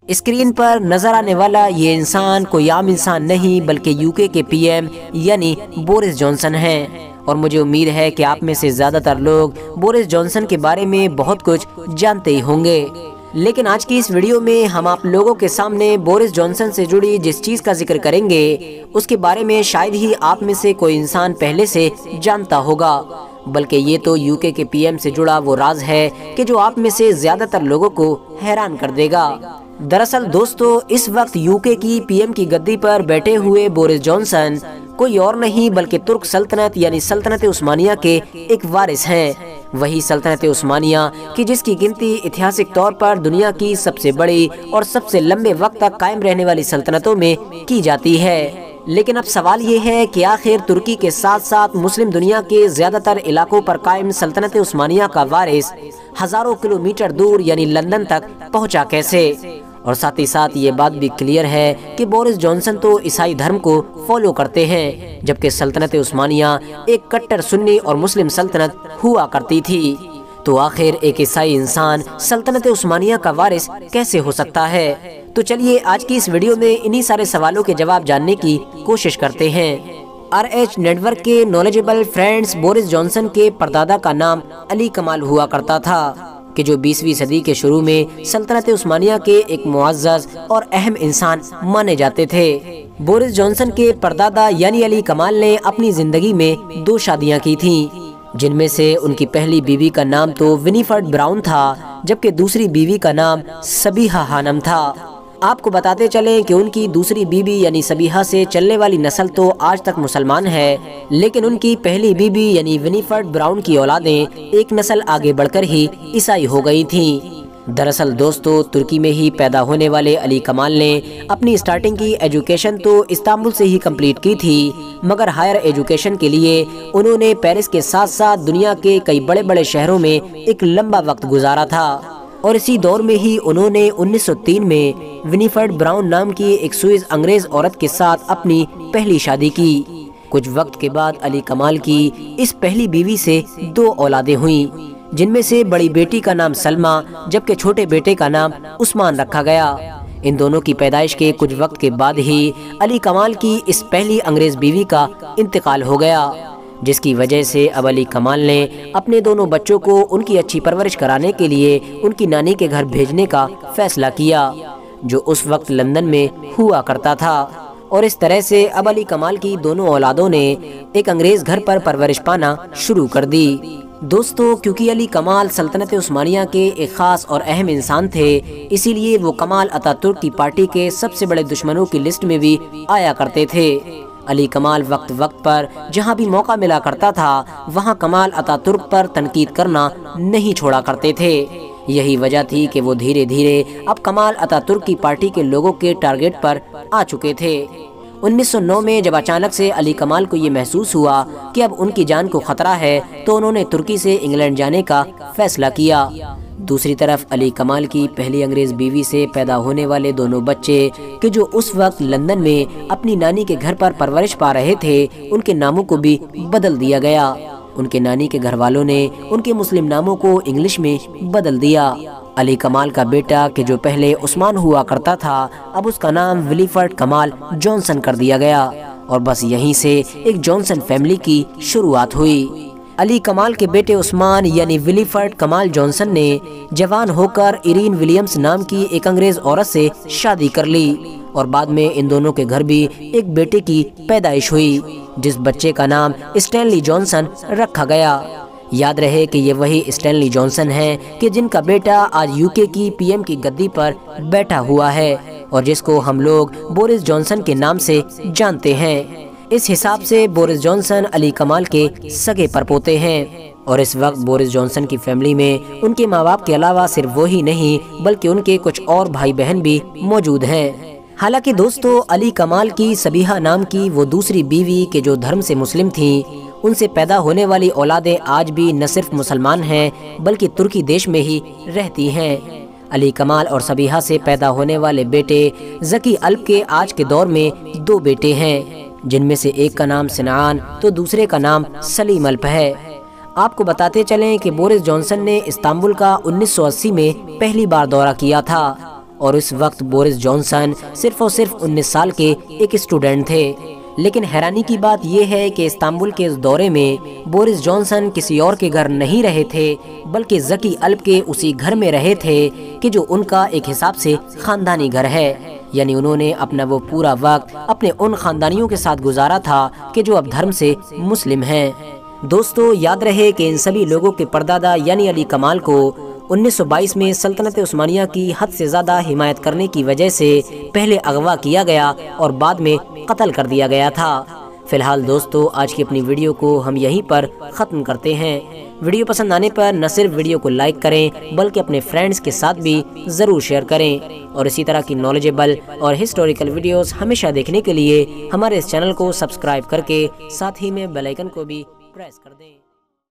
Screen پر نظر آنے والا یہ انسان کوئی عام انسان نہیں بلکہ UK کے PM یعنی بورس جانسن ہیں، اور مجھے امید ہے کہ آپ میں سے زیادہ تر لوگ بورس جانسن کے بارے میں بہت کچھ جانتے ہی ہوں گے۔ لیکن آج کی اس ویڈیو میں ہم آپ لوگوں کے سامنے بورس جانسن سے جڑی جس چیز کا ذکر کریں گے اس کے بارے میں شاید ہی آپ میں سے کوئی انسان پہلے سے جانتا ہوگا، بلکہ یہ تو UK کے PM سے جڑا وہ راز ہے کہ جو آپ میں سے زیادہ تر لوگوں کو حیران کر دے گا۔ دراصل دوستو، اس وقت UK کی PM کی گدی پر بیٹھے ہوئے بورس جانسن کوئی اور نہیں بلکہ ترک سلطنت یعنی سلطنت عثمانیہ کے ایک وارث ہیں، وہی سلطنت عثمانیہ کی جس کی گنتی ایتہاسک طور پر دنیا کی سب سے بڑی اور سب سے لمبے وقت تک قائم رہنے والی سلطنتوں میں کی جاتی ہے۔ لیکن اب سوال یہ ہے کہ آخر ترکی کے ساتھ ساتھ مسلم دنیا کے زیادہ تر علاقوں پر قائم سلطنت عثمانیہ کا وارث ہزاروں کلومیٹر دور یعنی لندن تک پہنچا کیسے؟ اور ساتھ ہی ساتھ یہ بات بھی کلیئر ہے کہ بورس جانسن تو عیسائی دھرم کو فالو کرتے ہیں، جبکہ سلطنت عثمانیہ ایک کٹر سنی اور مسلم سلطنت ہوا کرتی تھی۔ تو آخر ایک عیسائی انسان سلطنت عثمانیہ کا وارث کیسے ہو سکتا ہے؟ تو چلیے آج کی اس ویڈیو میں انہی سارے سوالوں کے جواب جاننے کی کوشش کرتے ہیں۔ RH نیٹ ورک کے نالجبل فرینڈز، بورس جانسن کے پردادا کا نام علی کمال ہوا کرتا تھا کہ جو 20ویں صدی کے شروع میں سلطنت عثمانیہ کے ایک معزز اور اہم انسان مانے جاتے تھے۔ بورس جانسن کے پردادا یعنی علی کمال نے اپنی زندگی میں 2 شادیاں کی تھیں، جن میں سے ان کی پہلی بیوی کا نام تو ونیفرڈ براؤن تھا، جبکہ دوسری بیوی کا نام سبیحہ خانم تھا۔ آپ کو بتاتے چلیں کہ ان کی دوسری بیوی یعنی سبیحہ سے چلنے والی نسل تو آج تک مسلمان ہے، لیکن ان کی پہلی بیوی یعنی ونیفرڈ براؤن کی اولادیں ایک نسل آگے بڑھ کر ہی عیسائی ہو گئی تھیں۔ دراصل دوستو، ترکی میں ہی پیدا ہونے والے علی کمال نے اپنی سٹارٹنگ کی ایجوکیشن تو استنبول سے ہی کمپلیٹ کی تھی، مگر ہائر ایجوکیشن کے لیے انہوں نے پیرس کے ساتھ ساتھ دنیا کے کئی بڑے بڑے شہروں میں ایک لمبا وقت گزارا تھا، اور اسی دور میں ہی انہوں نے 1903 میں ونیفرڈ براؤن نام کی ایک سوئس انگریز عورت کے ساتھ اپنی پہلی شادی کی۔ کچھ وقت کے بعد علی کمال کی اس پہلی بیوی سے 2 اولادیں ہوئیں، جن میں سے بڑی بیٹی کا نام سلمہ جبکہ چھوٹے بیٹے کا نام عثمان رکھا گیا۔ ان دونوں کی پیدائش کے کچھ وقت کے بعد ہی علی کمال کی اس پہلی انگریز بیوی کا انتقال ہو گیا، جس کی وجہ سے اب علی کمال نے اپنے دونوں بچوں کو ان کی اچھی پرورش کرانے کے لیے ان کی نانی کے گھر بھیجنے کا فیصلہ کیا، جو اس وقت لندن میں ہوا کرتا تھا، اور اس طرح سے اب علی کمال کی دونوں اولادوں نے ایک انگریز گھر پر پرورش پانا شروع کر دی۔ دوستو، کیونکہ علی کمال سلطنت عثمانیہ کے ایک خاص اور اہم انسان تھے، اسی لیے وہ کمال اتا ترک کی پارٹی کے سب سے بڑے دشمنوں کی لسٹ میں بھی آیا کرتے تھے۔ علی کمال وقت وقت پر جہاں بھی موقع ملا کرتا تھا وہاں کمال اتا ترک پر تنقید کرنا نہیں چھوڑا کرتے تھے۔ یہی وجہ تھی کہ وہ دھیرے دھیرے اب کمال اتا ترک کی پارٹی کے لوگوں کے ٹارگٹ پر آ چکے تھے۔ 1909 میں جب اچانک سے علی کمال کو یہ محسوس ہوا کہ اب ان کی جان کو خطرہ ہے تو انہوں نے ترکی سے انگلینڈ جانے کا فیصلہ کیا۔ دوسری طرف علی کمال کی پہلی انگریز بیوی سے پیدا ہونے والے دونوں بچے کہ جو اس وقت لندن میں اپنی نانی کے گھر پر پرورش پا رہے تھے، ان کے ناموں کو بھی بدل دیا گیا۔ ان کے نانی کے گھر والوں نے ان کے مسلم ناموں کو انگلش میں بدل دیا۔ علی کمال کا بیٹا کہ جو پہلے عثمان ہوا کرتا تھا، اب اس کا نام ونیفرڈ کمال جانسن کر دیا گیا، اور بس یہیں سے ایک جانسن فیملی کی شروعات ہوئی۔ علی کمال کے بیٹے عثمان یعنی ونیفرڈ کمال جانسن نے جوان ہو کر ایرین ولیمز نام کی ایک انگریز عورت سے شادی کر لی، اور بعد میں ان دونوں کے گھر بھی ایک بیٹے کی پیدائش ہوئی، جس بچے کا نام اسٹینلی جانسن رکھا گیا۔ یاد رہے کہ یہ وہی اسٹینلی جانسن ہیں کہ جن کا بیٹا آج UK کی PM کی گدی پر بیٹھا ہوا ہے، اور جس کو ہم لوگ بورس جانسن کے نام سے جانتے ہیں۔ اس حساب سے بورس جانسن علی کمال کے سگے پرپوتے ہیں، اور اس وقت بورس جانسن کی فیملی میں ان کے ماں باپ کے علاوہ صرف وہی نہیں بلکہ ان کے کچھ اور بھائی بہن بھی موجود ہیں۔ حالانکہ دوستو، علی کمال کی سبیحہ نام کی وہ دوسری بیوی کہ جو دھرم سے مسلم تھیں، ان سے پیدا ہونے والی اولادیں آج بھی نہ صرف مسلمان ہیں بلکہ ترکی دیش میں ہی رہتی ہیں۔ علی کمال اور سبیحہ سے پیدا ہونے والے بیٹے زکی الپ کے آج کے دور میں 2 بیٹے ہیں، جن میں سے ایک کا نام سنعان تو دوسرے کا نام سلیم الپ ہے۔ آپ کو بتاتے چلیں کہ بورس جانسن نے استنبول کا 1980 میں پہلی بار دورہ کیا تھا، اور اس وقت بورس جانسن صرف اور صرف 19 سال کے ایک اسٹوڈنٹ تھے۔ لیکن حیرانی کی بات یہ ہے کہ استنبول کے اس دورے میں بورس جانسن کسی اور کے گھر نہیں رہے تھے، بلکہ زکی الپ کے اسی گھر میں رہے تھے کہ جو ان کا ایک حساب سے خاندانی گھر ہے۔ یعنی انہوں نے اپنا وہ پورا وقت اپنے ان خاندانیوں کے ساتھ گزارا تھا کہ جو اب دھرم سے مسلم ہیں۔ دوستو، یاد رہے کہ ان سبھی لوگوں کے پردادا یعنی علی کمال کو 1922 میں سلطنت عثمانیہ کی حد سے زیادہ حمایت کرنے کی وجہ سے پہلے اغوا کیا گیا اور بعد میں قتل کر دیا گیا تھا۔ فی الحال دوستو، آج کی اپنی ویڈیو کو ہم یہیں پر ختم کرتے ہیں۔ ویڈیو پسند آنے پر نہ صرف ویڈیو کو لائک کریں بلکہ اپنے فرینڈز کے ساتھ بھی ضرور شیئر کریں، اور اسی طرح کی نالجیبل اور ہسٹوریکل ویڈیوز ہمیشہ دیکھنے کے لیے ہمارے اس چینل کو سبسکرائب کر کے ساتھ ہی میں بیل آئیکن کو بھی پریس کر دیں۔